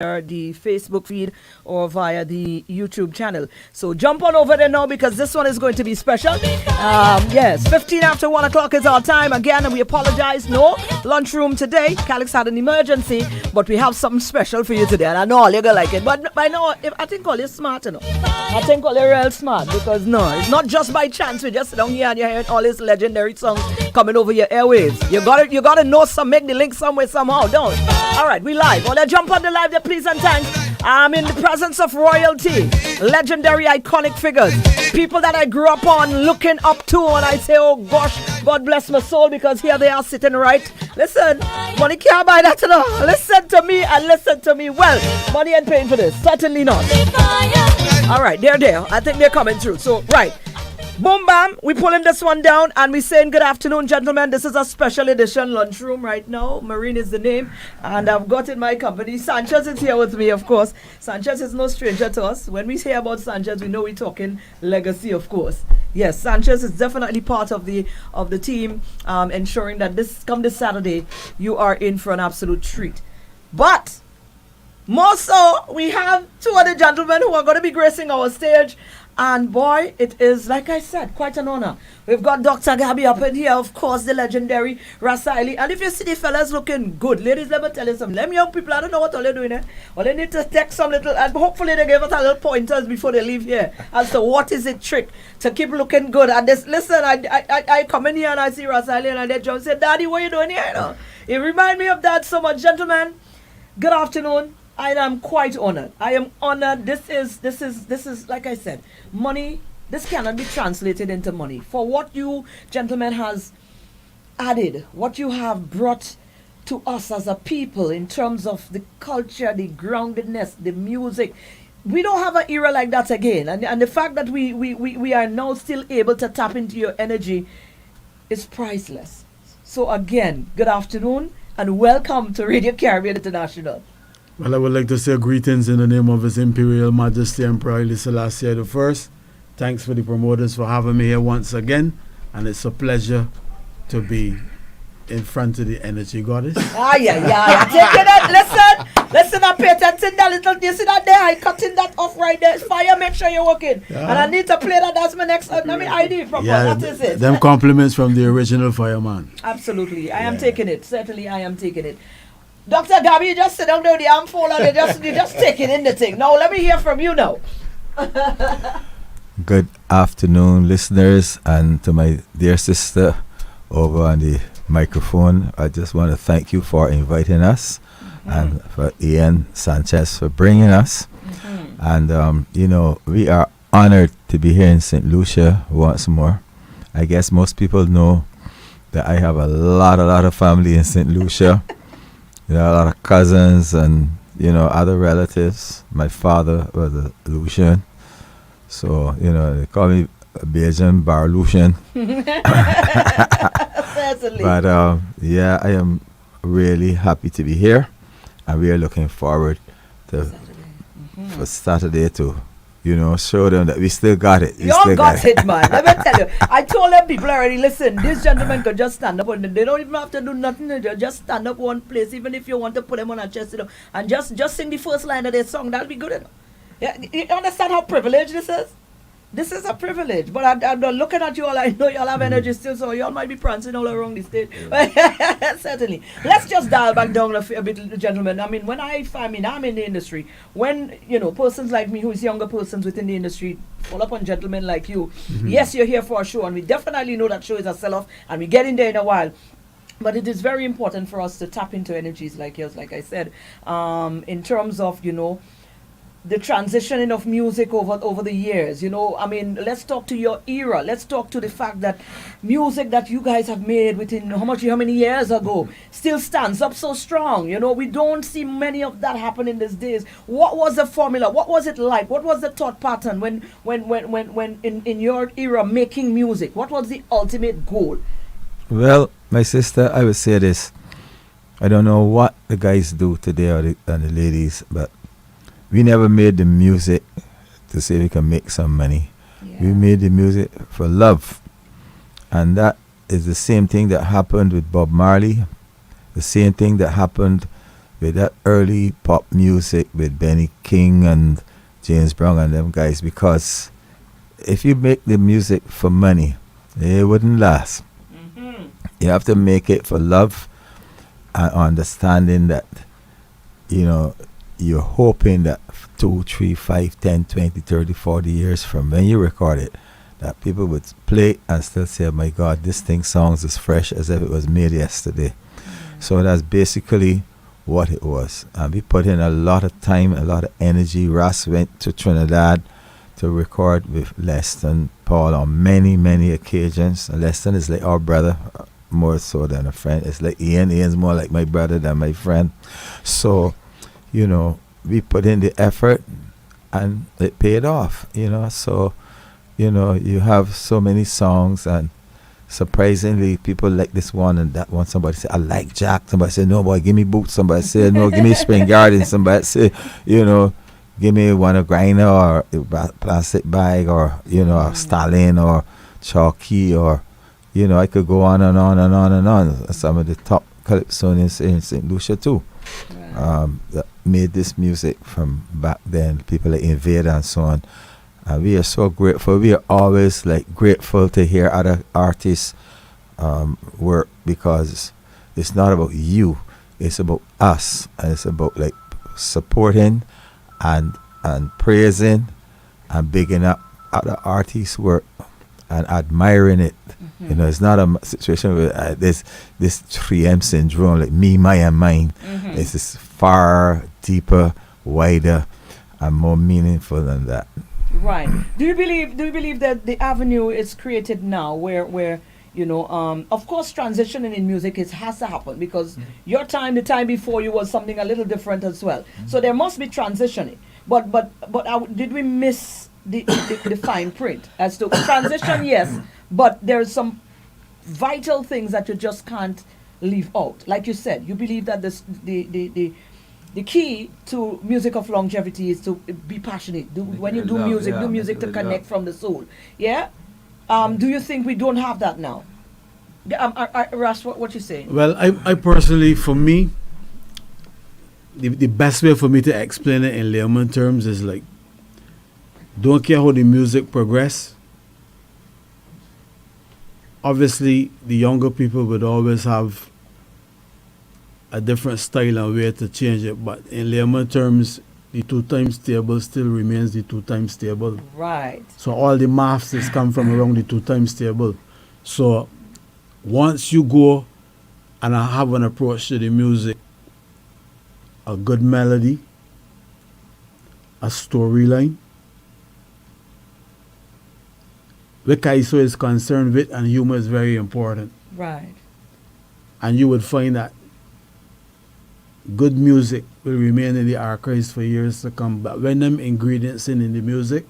the Facebook feed or via the YouTube channel. So jump on over there now because this one is going to be special. Yes, 15 after 1 o'clock is our time. Again, and we apologize. No lunchroom today. Calix had an emergency, but we have something special for you today. And I know all you're going to like it. But by now, I think all you're smart, you know. I think all you're real smart because no, it's not just by chance. We just sit down here and you're hearing all these legendary songs coming over your airwaves. You gotta know some, make the link somewhere, somehow, don't. All right, we live. Well, let's jump on the live there, please and thanks. I'm in the presence of royalty, legendary, iconic figures, people that I grew up on, looking up to, and I say, oh gosh, God bless my soul, because here they are sitting right. Listen, money can't buy that, you know. Listen to me and listen to me well. Money ain't paying for this, certainly not. All right, they're there. I think they're coming through. So, right. Boom, bam. We pulling this one down and we saying good afternoon, gentlemen. This is a special edition lunchroom right now. Marine is the name. And I've got in my company. Sanchez is here with me, of course. Sanchez is no stranger to us. When we say about Sanchez, we know we're talking legacy, of course. Yes, Sanchez is definitely part of the team, ensuring that this Saturday, you are in for an absolute treat. But more so, we have two other gentlemen who are going to be gracing our stage. And boy, it is, like I said, quite an honor. We've got Dr. Gabby up in here, of course, the legendary Rasaili. And if you see the fellas looking good, ladies, let me tell you something. Them young people, I don't know what all they're doing there. Well, they need to take some little, and hopefully they give us a little pointers before they leave here as to what is the trick to keep looking good. And this, listen, I come in here and I see Rasaili and I let John say, Daddy, what are you doing here? You know? It reminds me of that so much. Gentlemen, good afternoon. I am quite honored. I am honored. This is like I said, money. This cannot be translated into money. For what you gentlemen has added, what you have brought to us as a people in terms of the culture, the groundedness, the music. We don't have an era like that again. And the fact that we are now still able to tap into your energy is priceless. So again, good afternoon and welcome to Radio Caribbean International. Well, I would like to say greetings in the name of His Imperial Majesty Emperor Haile Selassie I. Thanks for the promoters for having me here once again. And it's a pleasure to be in front of the energy goddess. Yeah. Taking it. Listen, I pay attention that little. You see that there? I cutting that off right there. It's fire, make sure you're working. Yeah. And I need to play that. That's my next ID proper. Yeah, what is it? Them compliments from the original fireman. Absolutely. I am taking it. Certainly, I am taking it. Dr. Gabby, you just sit down there with the arm folded. You just taking in the thing. Now, let me hear from you now. Good afternoon, listeners, and to my dear sister over on the microphone. I just want to thank you for inviting us, and for Ian Sanchez for bringing us. And, we are honored to be here in St. Lucia once more. I guess most people know that I have a lot of family in St. Lucia. A lot of cousins and, other relatives. My father was a Lucian. So, they call me Bajan Bar Lucian. But, I am really happy to be here. And we are looking forward to for Saturday to, show them that we still got it. You all got it, man. Let me tell you. I told them people already, listen, this gentleman could just stand up and they don't even have to do nothing. They just stand up one place, even if you want to put them on a chest, and just sing the first line of their song. That'll be good enough. Yeah, you understand how privileged this is? This is a privilege, but I'm looking at you all. I know you all have energy still, so you all might be prancing all around the stage. Certainly. Let's just dial back down a bit, gentlemen. I mean, I'm in the industry. When, persons like me, who is younger persons within the industry, fall upon gentlemen like you. Yes, you're here for a show, and we definitely know that show is a sell-off, and we get in there in a while. But it is very important for us to tap into energies like yours, like I said, in terms of, the transitioning of music over the years. Let's talk to your era. Let's talk to the fact that music that you guys have made within how many years ago still stands up so strong. We don't see many of that happening these days. What was the formula? What was it like? What was the thought pattern when in your era making music? What was the ultimate goal? Well, my sister, I would say this. I don't know what the guys do today and the ladies, but we never made the music to say we can make some money. Yeah. We made the music for love. And that is the same thing that happened with Bob Marley, the same thing that happened with that early pop music with Benny King and James Brown and them guys, because if you make the music for money, it wouldn't last. You have to make it for love and understanding that, you know, you're hoping that 2, 3, 5, 10, 20, 30, 40 years from when you record it, that people would play it and still say, oh my God, this thing sounds as fresh as if it was made yesterday. So that's basically what it was. And we put in a lot of time, a lot of energy. Ross went to Trinidad to record with Leston Paul on many, many occasions. And Leston is like our brother, more so than a friend. It's like Ian. Ian's more like my brother than my friend. So, you know, we put in the effort and it paid off, you know. So, you know, you have so many songs, and surprisingly people like this one and that one. Somebody say, I like Jack. Somebody say, no boy, give me Boots. Somebody say, no, give me Spring Garden. Somebody say, you know, give me one of Grinder or a plastic bag, or, you know, a Stalin or Chalky, or, you know, I could go on and on and on and on. Some of the top calypsonians in St. Lucia too, that made this music from back then, people like Invader and so on. And we are so grateful. We are always like grateful to hear other artists work, because it's not about you, it's about us, and it's about like supporting and praising and bigging up other artists' work and admiring it. You know, it's not a situation where this 3M syndrome, like me, my, and mine. It's just far deeper, wider, and more meaningful than that. Right. Do you believe that the avenue is created now where you know, of course transitioning in music has to happen, because your time, the time before you, was something a little different as well. So there must be transitioning. But did we miss the fine print as to transition? Yes, but there's some vital things that you just can't leave out. Like you said, you believe that the key to music of longevity is to be passionate. When you do music to connect from the soul. Yeah? Do you think we don't have that now? Russ, what you saying? Well, I personally, for me, the best way for me to explain it in layman terms is like, don't care how the music progress. Obviously, the younger people would always have a different style and way to change it, but in layman terms, the 2 times table still remains the 2 times table. Right. So all the maths is come from around the 2 times table. So once you go and have an approach to the music, a good melody, a storyline, which ISO is concerned with, and humor is very important. Right. And you would find that good music will remain in the archives for years to come. But when them ingredients in the music,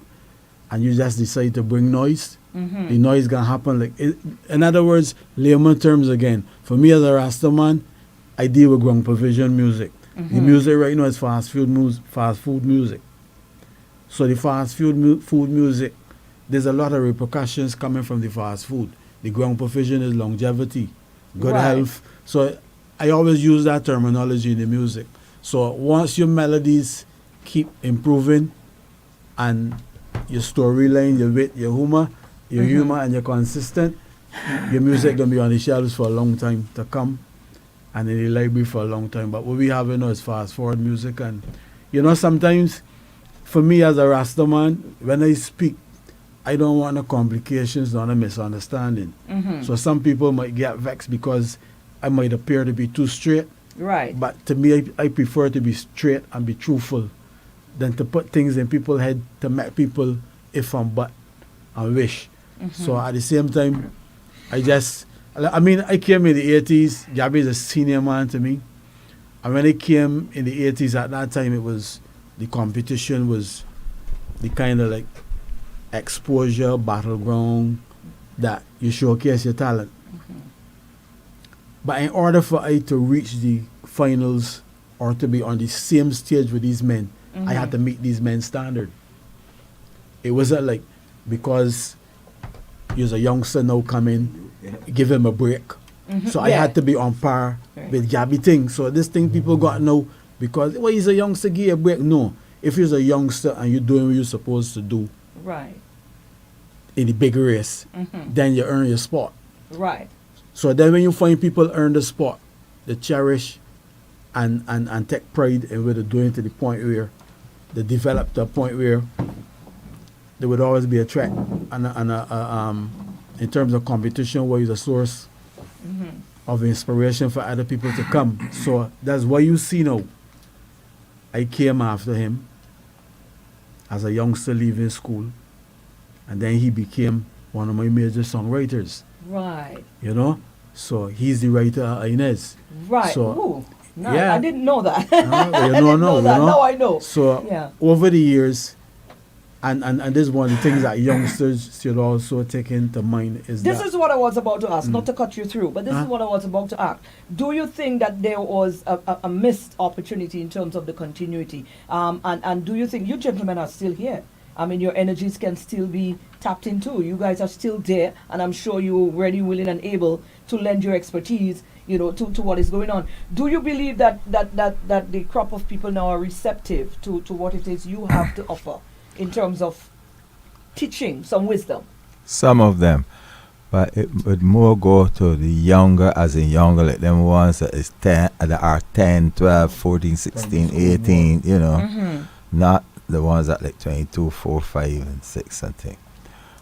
and you just decide to bring noise, the noise gonna happen. Like in other words, layman terms again. For me as a Rasta man, I deal with ground provision music. The music right now is fast food music. So the fast food music, there's a lot of repercussions coming from the fast food. The ground provision is longevity, good health. So I always use that terminology in the music. So once your melodies keep improving, and your storyline, your wit, your humor and you're consistent, your music gonna be on the shelves for a long time to come, and in the library for a long time. But what we have now is fast forward music, and you know, sometimes for me as a Rasta man, when I speak, I don't want no complications, not a misunderstanding. So some people might get vexed because I might appear to be too straight. Right. But to me, I prefer to be straight and be truthful than to put things in people's head to make people if and but and wish. So at the same time, I came in the 80s. Gabby is a senior man to me. And when I came in the 80s, at that time, it was, the competition was the kind of like exposure, battleground that you showcase your talent. But in order for I to reach the finals or to be on the same stage with these men, I had to meet these men's standard. It wasn't like, because he was a youngster now coming, give him a break. So I had to be on par with Gabby thing. So this thing people got to know, Because well, he's a youngster, give a break. No. If he's a youngster and you're doing what you're supposed to do Right. in the big race, then you earn your spot. Right. So then when you find people earn the spot, they cherish and take pride in what they're doing to the point where they develop to a point where there would always be a threat and in terms of competition where is a source of inspiration for other people to come. So that's what you see now. I came after him as a youngster leaving school, and then he became one of my major songwriters. Right. You know, so he's the writer of Inez. Right. So Ooh, no, yeah. I didn't know that. You I know, didn't know that. you know. Now I know. So Yeah. over the years, and this is one of the things that youngsters should also take into mind is This that is what I was about to ask, not to cut you through, but this is what I was about to ask. Do you think that there was a missed opportunity in terms of the continuity? And do you think you gentlemen are still here? I mean, your energies can still be tapped into. You guys are still there, and I'm sure you're ready, willing, and able to lend your expertise, to what is going on. Do you believe that the crop of people now are receptive to what it is you have to offer in terms of teaching some wisdom? Some of them. But it would more go to the younger, as in younger, like them ones that is 10, that are 10, 12, 14, 16, 18, not the ones that like 22, 4, 5, and 6 and thing.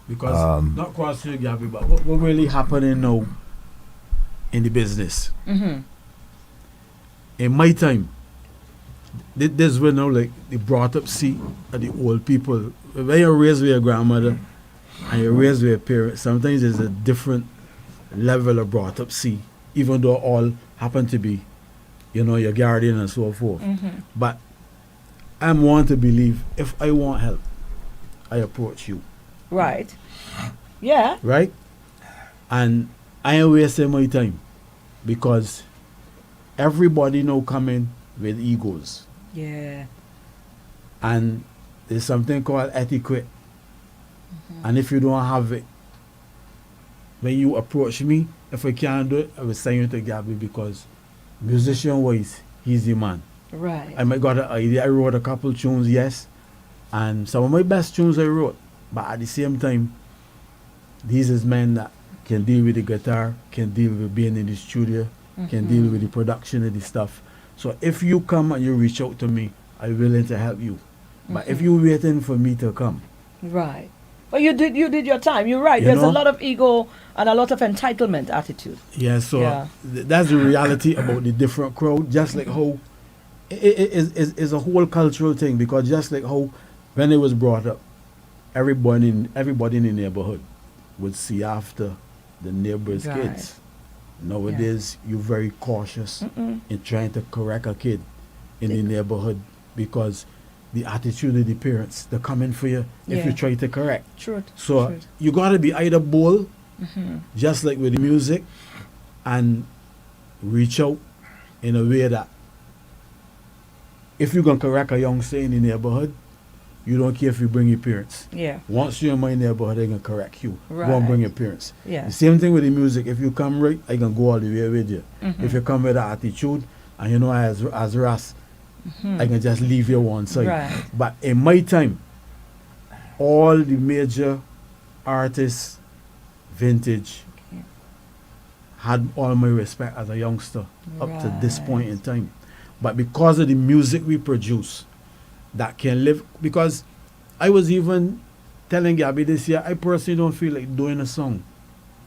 because not cross you, Gabby, but what really happening now in the business? In my time, this when now like the brought up see of the old people. When you're raised with your grandmother and you're raised with your parents, sometimes there's a different level of brought up see, even though all happen to be, your guardian and so forth. But I'm one to believe if I want help, I approach you. Right. Yeah. Right? And I ain't wasting my time because everybody now coming with egos. Yeah. And there's something called etiquette. And if you don't have it, when you approach me, if I can't do it, I will send you to Gabby because musician wise, he's the man. Right. I might got an idea. I wrote a couple tunes, yes. And some of my best tunes I wrote. But at the same time, these is men that can deal with the guitar, can deal with being in the studio, can deal with the production of the stuff. So if you come and you reach out to me, I'm willing to help you. But if you're waiting for me to come, Right. But you did your time. You're right. There's a lot of ego and a lot of entitlement attitude. yeah, so Yeah. That's the reality about the different crowd. Just like how it is a whole cultural thing, because just like how when it was brought up, everybody in the neighborhood would see after the neighbor's Right. kids. Nowadays, you're very cautious in trying to correct a kid in the neighborhood because the attitude of the parents, they're coming for you if you Yeah. try to correct. Truth. So Truth. you gotta be either bold, just like with the music, and reach out in a way that if you're gonna correct a youngster in the neighborhood, you don't care if you bring your parents. Yeah. Once you're in my neighborhood, they're gonna correct you. Go and Right. bring your parents. Yeah. The same thing with the music. If you come right, I can go all the way with you. If you come with an attitude, and as Ras, I can just leave you one side. Right. But in my time, all the major artists, vintage, Okay. had all my respect as a youngster up to this point Right. in time. But because of the music we produce, that can live, because I was even telling Gabby this year, I personally don't feel like doing a song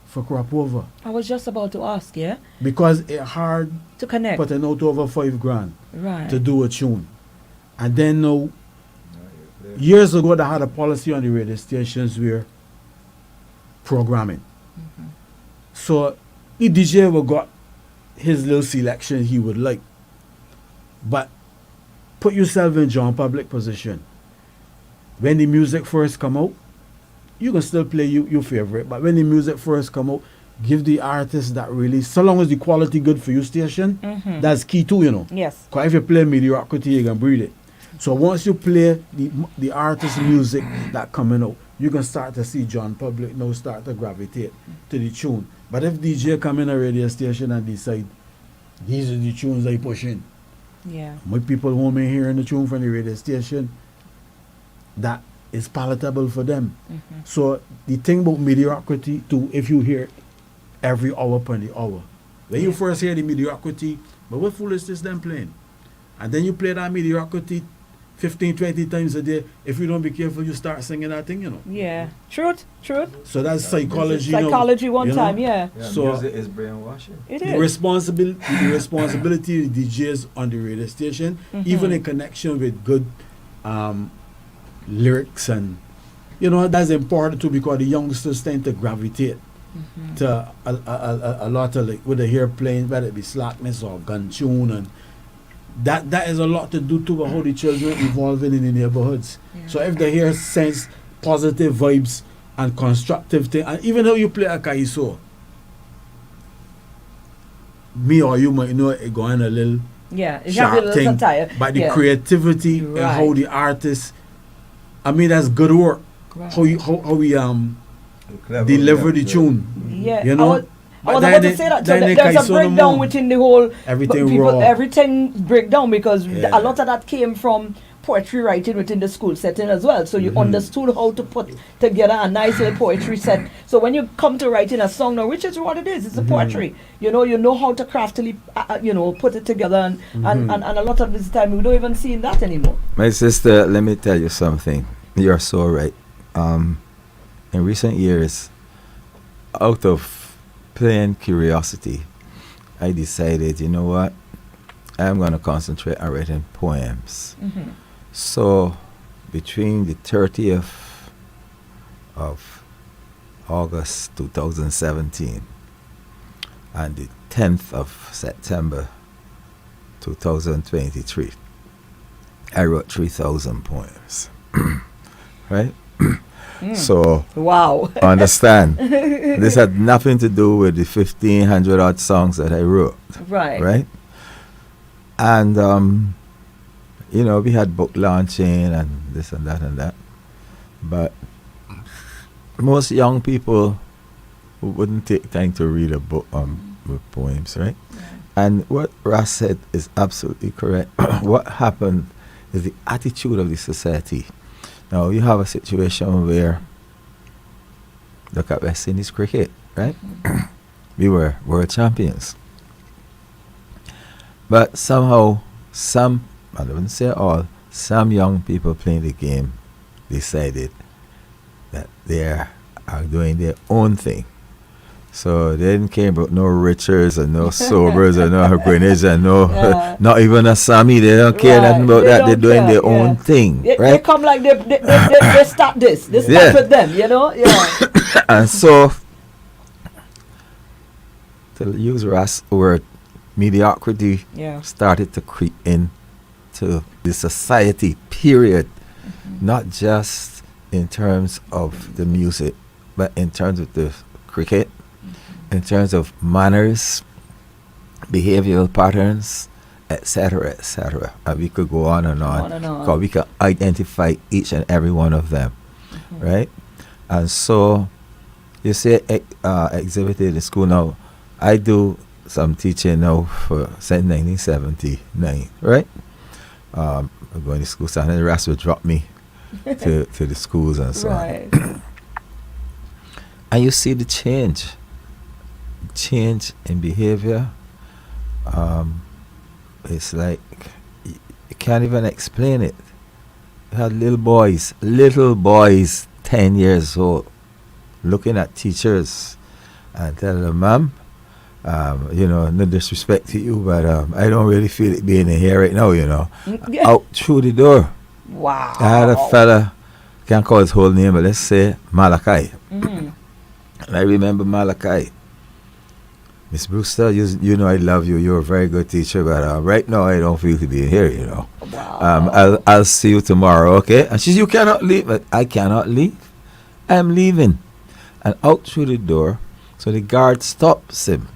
for Crop Over I was just about to ask, yeah? because it's hard To connect. putting out over $5,000 Right. to do a tune. And then now, years ago, they had a policy on the radio stations where programming. So the DJ will got his little selection he would like. But put yourself in John Public position. When the music first come out, you can still play your favorite. But when the music first come out, give the artist that really, so long as the quality good for your station, that's key too, Yes. Because if you play mediocrity, you can breathe it. So once you play the artist music that coming out, you can start to see John Public now start to gravitate to the tune. But if DJ come in a radio station and decide, these are the tunes I push in, Yeah. My people home in hearing the tune from the radio station, that is palatable for them. So the thing about mediocrity too, if you hear every hour upon the hour, when you first hear the mediocrity, but what foolishness them playing? And then you play that mediocrity 15, 20 times a day. If you don't be careful, you start singing that thing, you know. Yeah. Truth. So that's psychology. Psychology you one know? time, yeah. So music is brainwashing. It the is. responsibility of the DJs on the radio station, even in connection with good lyrics, and that's important too, because the youngsters tend to gravitate to a lot of, like, with the hair playing, whether it be slackness or gun tune, and that is a lot to do to how the children evolving in the neighborhoods. So if they hear sense positive vibes and constructive thing, and even though you play a kaiso, me or you might know it going a little Yeah. It sharp have a little thing, satire. but the Yeah. creativity and how Right. the artist, I mean, that's good work. Right. How we deliver the tune. Yeah. You know? I But was then about they- to say that. So then they there's a kaiso no breakdown more. within the whole. Everything people, raw. Everything break down because Yeah. a lot of that came from poetry writing within the school setting as well. So you understood how to put together a nice little poetry set. So when you come to writing a song now, which is what it is, it's a poetry. You know how to craftily, put it together, and a lot of this time we don't even see that anymore. My sister, let me tell you something. You're so right. In recent years, out of plain curiosity, I decided, you know what? I'm going to concentrate on writing poems. So, between the 30th of August 2017 and the 10th of September 2023, I wrote 3,000 poems. Right? So, Wow. understand, this had nothing to do with the 1,500 odd songs that I wrote. Right? And, we had book launching and this and that. But most young people wouldn't take time to read a book with poems, right? And what Ras said is absolutely correct. What happened is the attitude of the society. Now, you have a situation where, look at West Indies cricket, right? We were world champions. But somehow, I wouldn't say all, some young people playing the game decided that they are doing their own thing. So they didn't care about no Richards and no Sobers and no Greenwich and not even a Sammy. They don't care nothing about that. They're doing their own thing, They right? come like they start this. They start with them, Yeah. And so, to use Ras' word, mediocrity started to creep in to the society, period. Not just in terms of the music, but in terms of the cricket, in terms of manners, behavioral patterns, etc., etc. And we could go on and on, because we can identify each and every one of them, right? And so, you say exhibited in school. Now, I do some teaching now since 1979, right? I'm going to school, so the rest will drop me to the schools and so on. And you see the change in behavior. It's like you can't even explain it. You had little boys, 10 years old, looking at teachers and telling them, "Ma'am, no disrespect to you, but I don't really feel it being in here right now, Out through the door. Wow. I had a fella, can't call his whole name, but let's say Malachi. And I remember Malachi. Miss Brewster, you know I love you. You're a very good teacher, but right now I don't feel to be here, Wow. I'll see you tomorrow, okay? And she said, you cannot leave. But I cannot leave. I'm leaving. And out through the door, so the guard stops him.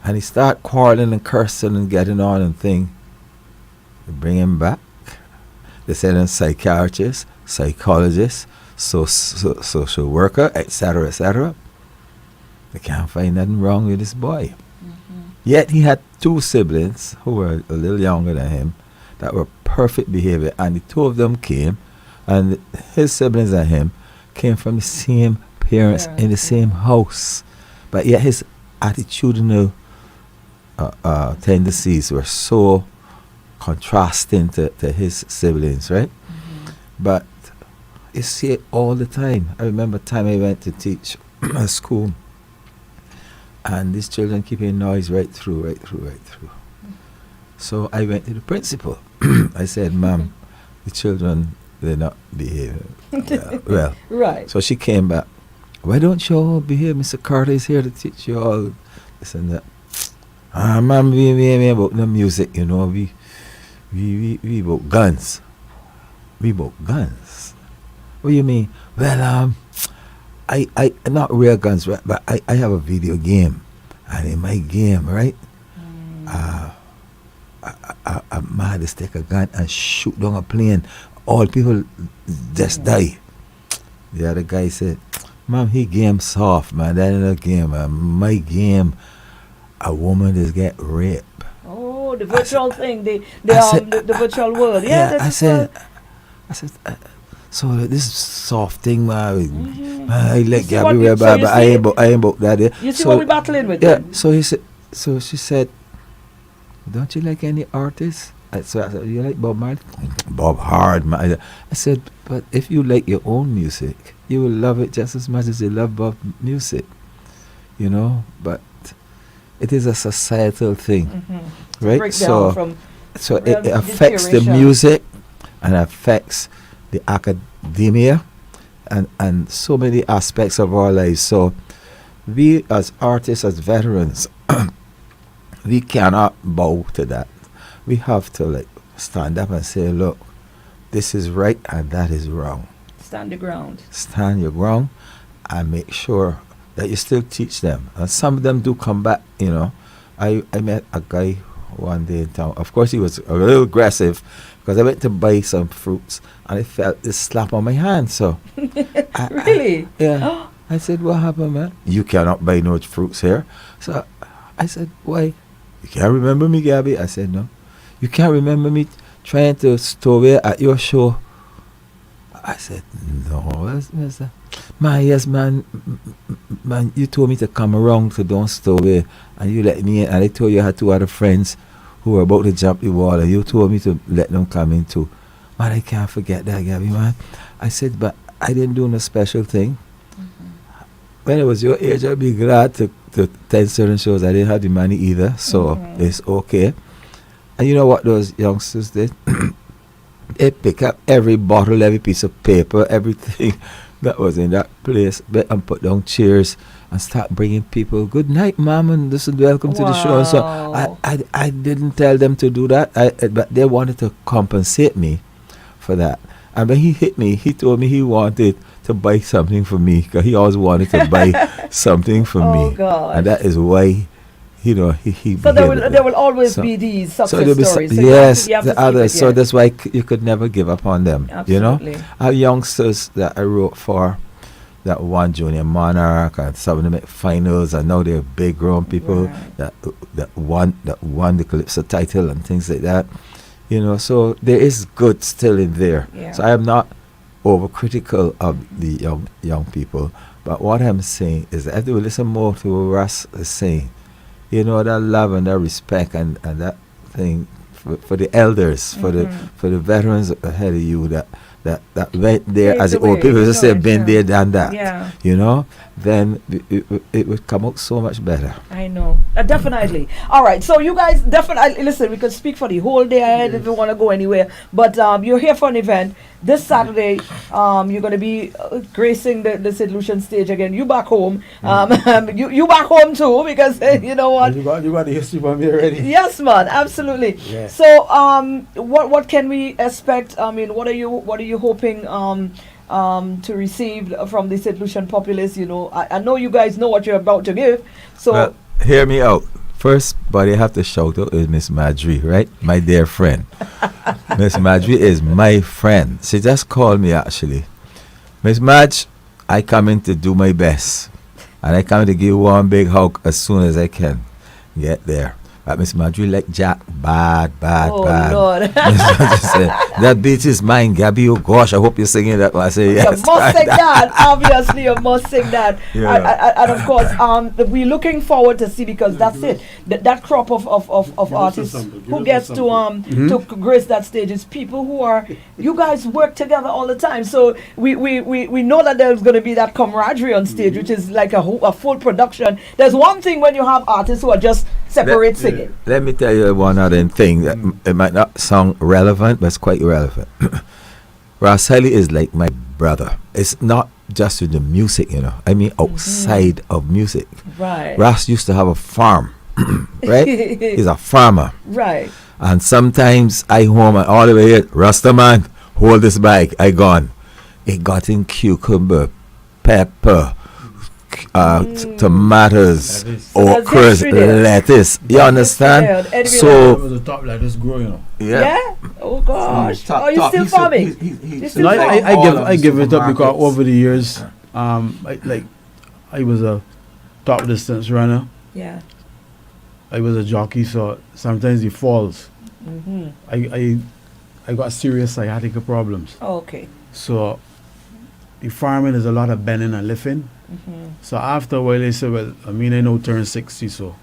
And he start quarreling and cursing and getting on and thing. They bring him back. They send him psychiatrist, psychologist, social worker, etc., etc. They can't find nothing wrong with this boy. Yet he had two siblings who were a little younger than him that were perfect behavior, and the two of them came, and his siblings and him came from the same parents in the same house, but yet his attitudinal tendencies were so contrasting to his siblings, right? But you see it all the time. I remember time I went to teach a school, and these children keeping noise right through. So I went to the principal. I said, "Ma'am, the children, they're not behaving well." Right. So she came back. "Why don't you all behave? Mr. Carter is here to teach you all this and that." Ma'am, we about the music, you know. We about guns. We about guns. What do you mean? Well, I not real guns, right? But I have a video game, and in my game, right, a man just take a gun and shoot down a plane. All people just die. The other guy said, "Ma'am, he game soft, man. That ain't a game, man. My game, a woman just get raped." Oh, the virtual thing, the virtual world. Yeah, I said, so this soft thing, man. I like see you, what be you- so but you I see- ain't about that. Yeah. You see So what we're battling with? yeah. then? So he said. So she said, "Don't you like any artists?" So I said, "You like Bob Marley?" "Bob hard, man." I said, "But if you like your own music, you will love it just as much as you love Bob music, you know." But it is a societal thing, right? Breakdown from So it reality affects the deterioration. music and affects the academia and so many aspects of our lives. So we as artists, as veterans, we cannot bow to that. We have to like stand up and say, "Look, this is right and that is wrong." Stand the ground. Stand your ground and make sure that you still teach them. And some of them do come back, you know. I met a guy one day in town. Of course, he was a little aggressive because I went to buy some fruits and I felt this slap on my hand. So, Really? yeah. I said, "What happened, man?" "You cannot buy no fruits here." So I said, "Why? You can't remember me, Gabby?" I said, "No." "You can't remember me trying to stow away at your show?" I said, "No, what's that?" "Man, yes, man, man, you told me to come around to Don't Stow Away, and you let me in, and I told you I had two other friends who were about to jump the wall, and you told me to let them come in too." "Man, I can't forget that, Gabby, man." I said, "But I didn't do no special thing." When I was your age, I'd be glad to attend certain shows. I didn't have the money either, so it's okay. And you know what those youngsters did? They pick up every bottle, every piece of paper, everything that was in that place, and put down chairs and start bringing people, "Good night, ma'am, and this is welcome to the show." And so I didn't tell them to do that, but they wanted to compensate me for that. And when he hit me, he told me he wanted to buy something for me because he always wanted to buy something for me. God. And that is why, you know, he So behaved there will always So- be these so success there'll be stories. So yes, you have to the keep others. it, So yeah. that's why you could never give up on them. You know, Absolutely. our youngsters that I wrote for, that won Junior Monarch, and some of them at finals, and now they're big grown people Right. that won the Calypso title and things like that. You know, so there is good still in there. Yeah. So I am not overcritical of the young people, but what I'm saying is that if they will listen more to what Russ is saying, you know, that love and that respect and that thing for the elders, for the veterans ahead of you that went there, Paved as the the old way, people you just know say, it, been yeah. there, done that. Yeah. You know, then it would come out so much better. I know. Definitely. All right. So you guys definitely listen. We could speak for the whole day ahead if you want to go anywhere. But you're here for an event this Saturday. You're going to be gracing the Sid Lucian stage again. You back home. You back home too because you know what. You got the history from me already. Yes, man. Absolutely. Yeah. So what can we expect? I mean, what are you hoping to receive from the St. Lucian populace? You know, I know you guys know what you're about to give. So Well, hear me out. First, but I have to shout out is Miss Madry, right? My dear friend. Miss Madry is my friend. She just called me actually. Miss Madge, I come in to do my best. And I come to give you one big hug as soon as I can. get there. But Miss Marjorie like Jack, bad. Oh, Lord. Just say, that beat is mine, Gabby. Oh gosh, I hope you're singing that one. I say, yes. You must sing that. Obviously, you must sing that. Yeah. And of course, we're looking forward to see, because that's it. That crop of artists who gets to grace that stage is people who are, you guys work together all the time. So we know that there's going to be that camaraderie on stage, which is like a full production. There's one thing when you have artists who are just separate singing. Let me tell you one other thing that it might not sound relevant, but it's quite relevant. Rasali is like my brother. It's not just with the music, you know. I mean, outside of music. Right. Ras used to have a farm, right? He's a farmer. Right. And sometimes I home and all the way here, Rasta man, hold this bag. I gone. It got in cucumber, pepper, tomatoes, okras, lettuce. You understand? So the top lettuce grow, you know. Yeah. Oh gosh. Are you still farming? I give it up because over the years, I was a top distance runner. Yeah. I was a jockey, so sometimes it falls. I got serious sciatica problems. Okay. So the farming is a lot of bending and lifting. So after a while, I said, well, I now turn 60, so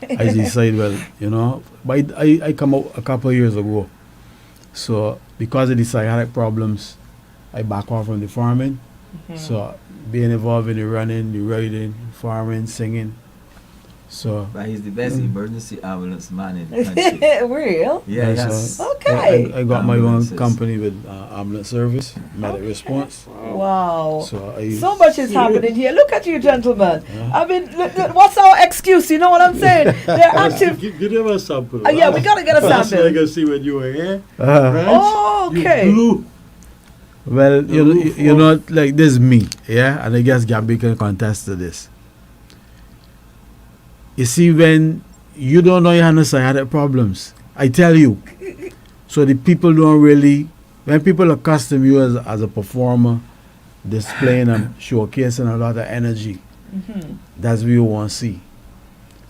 I decided, well, you know, but I come out a couple of years ago. So because of the sciatic problems, I back off from the farming. So being involved in the running, the riding, farming, singing. So but he's the best emergency ambulance man in the country. Real? Yeah, yes. Okay. I got my own company with ambulance service, medic response. Wow. So much is happening here. Look at you, gentlemen. I mean, look, what's our excuse? You know what I'm saying? They're active. Give them a sample. Yeah, we got to get a sample. So I can see when you were here. Right? Oh, okay. You blew. Well, you know, like this is me, yeah? And I guess Gabby can contest to this. You see, when you don't know you have no sciatic problems, I tell you. So the people don't really, when people accustom you as a performer, displaying and showcasing a lot of energy, that's what you want to see.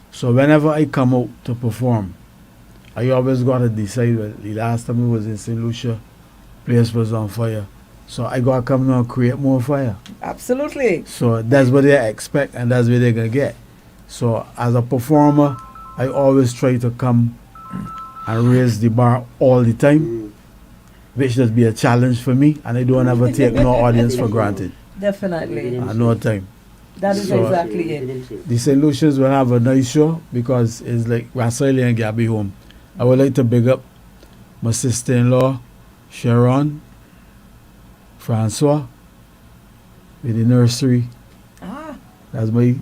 So whenever I come out to perform, I always got to decide, well, the last time I was in St. Lucia, place was on fire. So I got to come now and create more fire. Absolutely. So that's what they expect and that's what they're going to get. So as a performer, I always try to come and raise the bar all the time, which does be a challenge for me, and I don't ever take no audience for granted. Definitely. At no time. That is exactly it. The St. Lucians will have a nice show because it's like Rasali and Gabby home. I would like to big up my sister-in-law, Sharon, Francois, with the nursery. That's my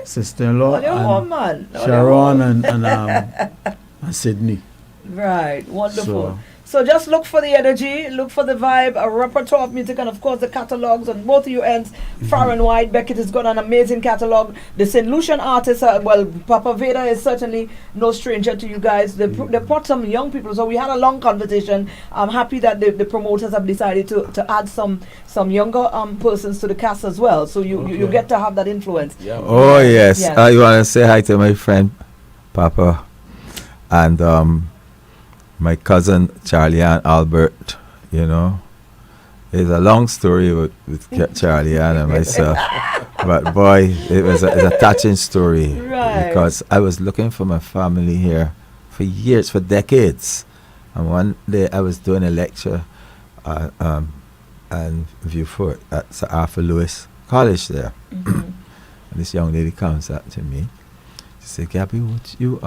sister-in-law, and Sharon and Sydney. Right, wonderful. So just look for the energy, look for the vibe, a repertoire of music, and of course the catalogs on both of you ends, far and wide. Beckett has got an amazing catalog. The St. Lucian artists, Papa Veda is certainly no stranger to you guys. They brought some young people, so we had a long conversation. I'm happy that the promoters have decided to add some younger persons to the cast as well. So you get to have that influence. Yeah. Oh yes, you want to say hi to my friend Papa and my cousin Charlie Ann Albert. You know, it's a long story with Charlie Ann and myself, but boy, it's a touching story, right? Because I was looking for my family here for years, for decades, and one day I was doing a lecture and Viewfort at Sir Arthur Lewis College there, and this young lady comes up to me. She said, "Gabby, would you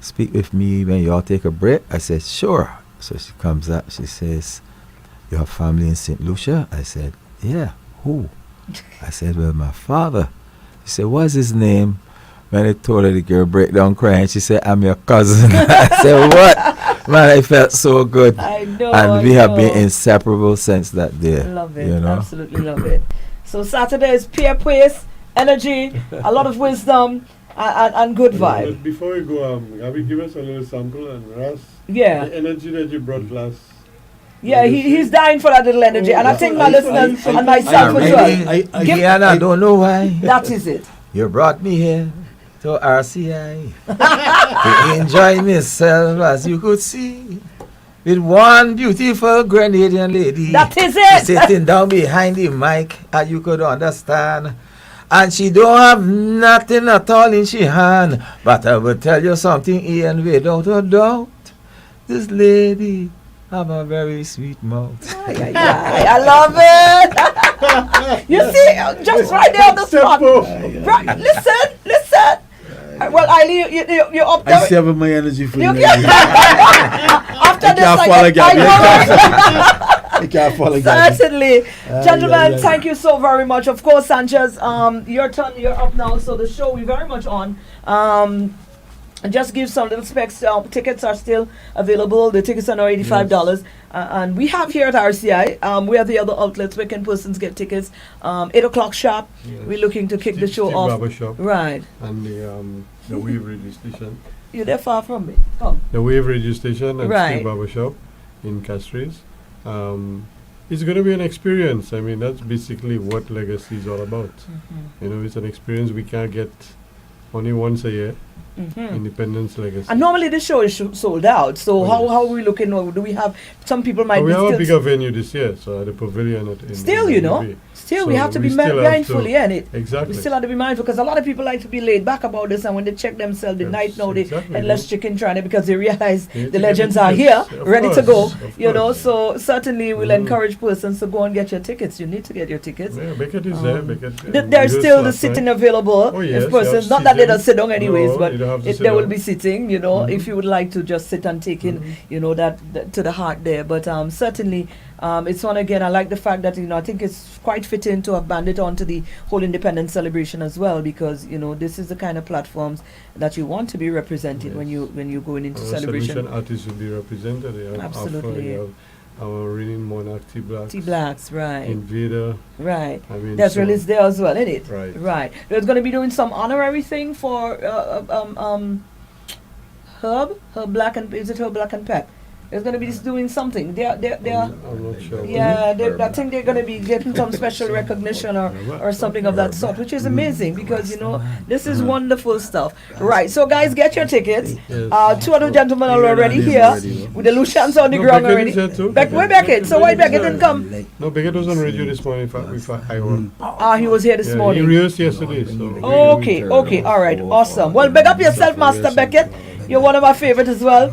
speak with me when you all take a break?" I said, "Sure." So she comes up, she says, "You have family in St. Lucia?" I said, "Yeah." "Who?" I said, "Well, my father." She said, "What's his name?" When I told her, the girl break down crying. She said, "I'm your cousin." I said, "What?" Man, I felt so good. I know. And we have been inseparable since that day. Love it. You know? Absolutely love it. So Saturday is peer pace, energy, a lot of wisdom, and good vibe. Before we go, Gabby, give us a little sample and Ras. Yeah. The energy that you brought last. Yeah, he's dying for that little energy, and I think my listeners and myself as well. I don't know why. That is it. You brought me here to RCI to enjoy myself, as you could see, with one beautiful Grenadian lady. That is it. Sitting down behind the mic, as you could understand. And she don't have nothing at all in she hand. But I will tell you something, Ian, without a doubt, this lady have a very sweet mouth. I love it. You see, just right there on the spot. Right, listen. Well, you're up there. I save my energy for you. After this, I can't fall again. Certainly. Gentlemen, thank you so very much. Of course, Sanchez, your turn, you're up now. So the show we're very much on. Just give some little specs. Tickets are still available. The tickets are now $85. Yes. And we have here at RCI, we have the other outlets where can persons get tickets. 8 o'clock sharp. Yes. We're looking to kick the show off. Barber shop. Right. And the Wave radio station. You're there far from me. Come. The Wave radio station and right. Steve Barber shop in Castries. It's going to be an experience. I mean, that's basically what Legacy is all about. Mm-hmm. You know, it's an experience we can't get only once a year. Mm-hmm. Independence Legacy. And normally the show is sold out. So how are we looking? Do we have some people might? We have a bigger venue this year, so at the pavilion. Still, you know, so we have to be mindful, yeah, exactly. We still have to be mindful because a lot of people like to be laid back about this, and when they check themselves, they night know they and less chicken trying it because they realize the legends are here, ready to go. You know, so certainly we'll encourage persons to go and get your tickets. You need to get your tickets. Yeah, Beckett is there. There's still the sitting available. Oh, yes, if persons, not that they don't sit down anyways, but they will be sitting. You know, if you would like to just sit and take in, you know, that to the heart there. But certainly. It's one again. I like the fact that I think it's quite fitting to have banded onto the whole independence celebration as well, because this is the kind of platforms that you want to be represented when you're going into celebration. Solution artists will be represented. Absolutely. Our reigning monarch, T-Blacks, right. Invader. Right. I mean, that's released there as well, isn't it? Right. Right. There's going to be doing some honorary thing for Herb Black and Pep. There's going to be doing something. They're I'm not sure. Yeah, I think they're going to be getting some special recognition or something of that sort, which is amazing because, this is wonderful stuff. Right, so guys, get your tickets. Yes. Two other gentlemen are already here with the Lucians on the ground already. Where Beckett? So why Beckett didn't come? No, Beckett was on radio this morning with I he was here this morning. He rehearsed yesterday. So okay, all right, awesome. Well, big up yourself, Master Beckett. You're one of my favorites as well.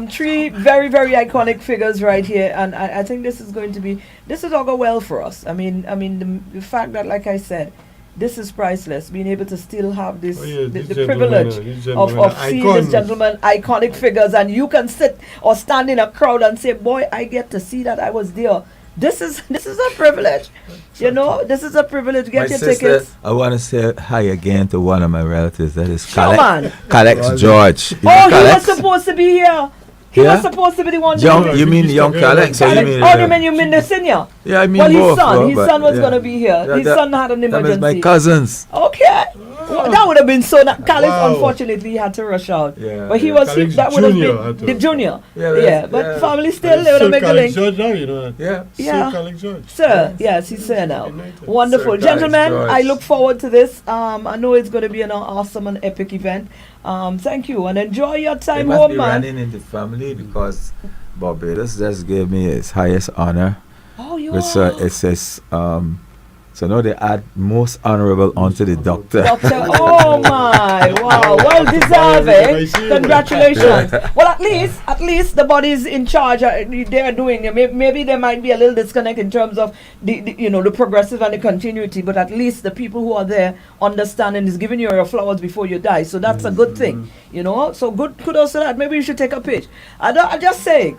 Three very, very iconic figures right here, and I think this is all go well for us. I mean, the fact that, like I said, this is priceless. Being able to still have this, the privilege of seeing these gentlemen, iconic figures, and you can sit or stand in a crowd and say, "Boy, I get to see that I was there." This is a privilege. This is a privilege. Get your tickets. I want to say hi again to one of my relatives. That is Calex George. He was supposed to be here. He was supposed to be the one. You mean young Calex? You mean the senior? Yeah, I mean both. His son was going to be here. His son had an emergency. That was my cousins. Okay. Well, that would have been so. Calex, unfortunately, had to rush out. Yeah, but he was. That would have been the junior. Yeah, but family still, they would have made the link. George now, you know that. Yeah. Sir Calex George. Sir, yes, he's Sir now. Wonderful. Gentlemen, I look forward to this. I know it's going to be an awesome and epic event. Thank you, and enjoy your time home, man. Running in the family because Barbados just gave me his highest honor. Oh, you it says, so now they add most honorable onto the doctor. Oh my, wow, well deserving. Congratulations. Well, at least the bodies in charge they are doing. Maybe there might be a little disconnect in terms of the progressive and the continuity, but at least the people who are there understand and is giving you your flowers before you die. So that's a good thing, So good kudos to that. Maybe you should take a pitch. I'm just saying.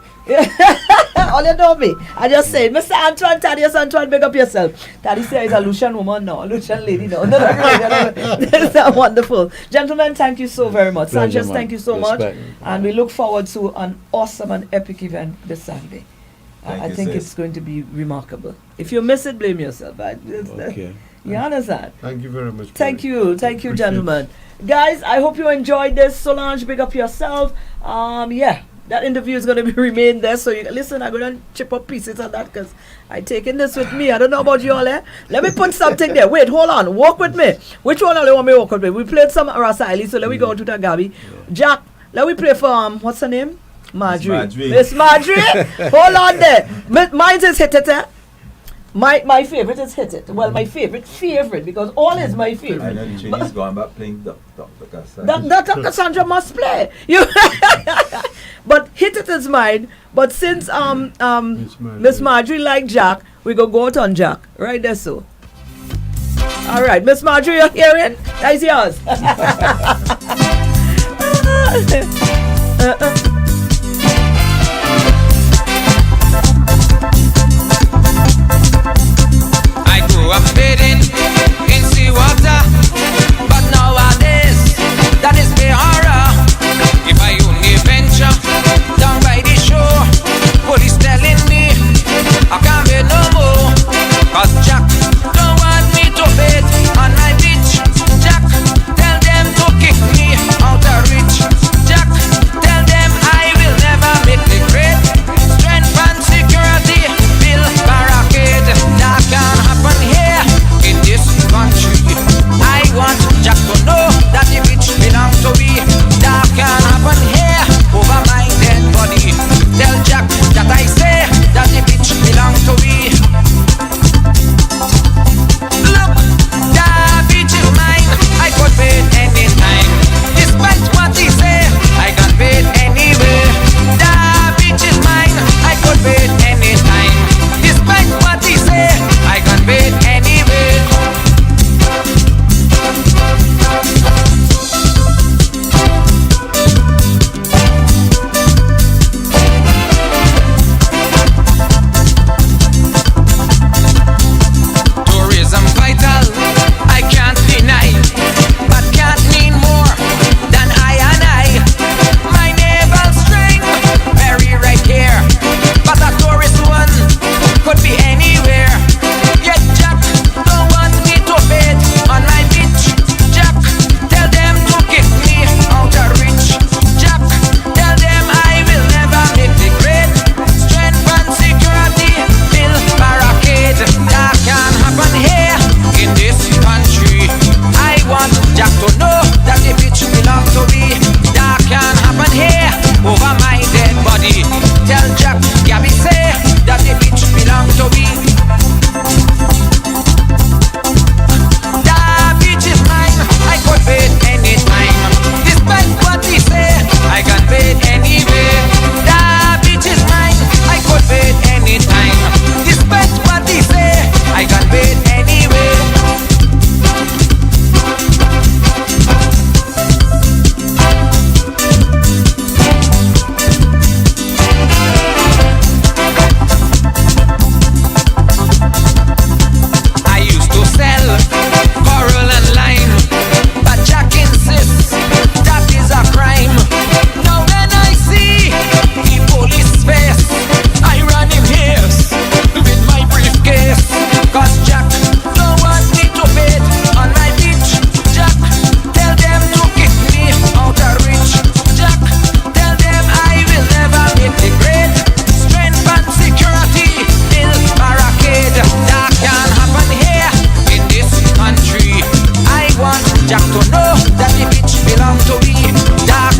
All you know me. I just say, Mr. Antoine, Thaddeus Antoine, big up yourself. Thaddeus is a Lucian woman now, a Lucian lady now. That's wonderful. Gentlemen, thank you so very much. Sanchez, thank you so much. And we look forward to an awesome and epic event this Saturday. I think it's going to be remarkable. If you miss it, blame yourself. Okay. You understand? Thank you very much. Thank you, gentlemen. Guys, I hope you enjoyed this. Solange, big up yourself. That interview is going to be remain there. So you listen, I'm going to chip up pieces of that because I taking this with me. I don't know about you all. Let me put something there. Wait, hold on. Walk with me. Which one do you want me to walk with me? We played some Rasa Ali, so let me go to that Gabi. Jack, let me play for what's her name? Marjorie. Miss Marjorie. Hold on there. Mine is Hit It. My favorite is Hit It. Well, my favorite because all is my favorite. I know the Chinese going back playing Dr. Cassandra. Dr. Cassandra must play. But Hit It is mine. But since Miss Marjorie like Jack, we go out on Jack. Right there, so. All right, Miss Marjorie, you're hearing? That's yours.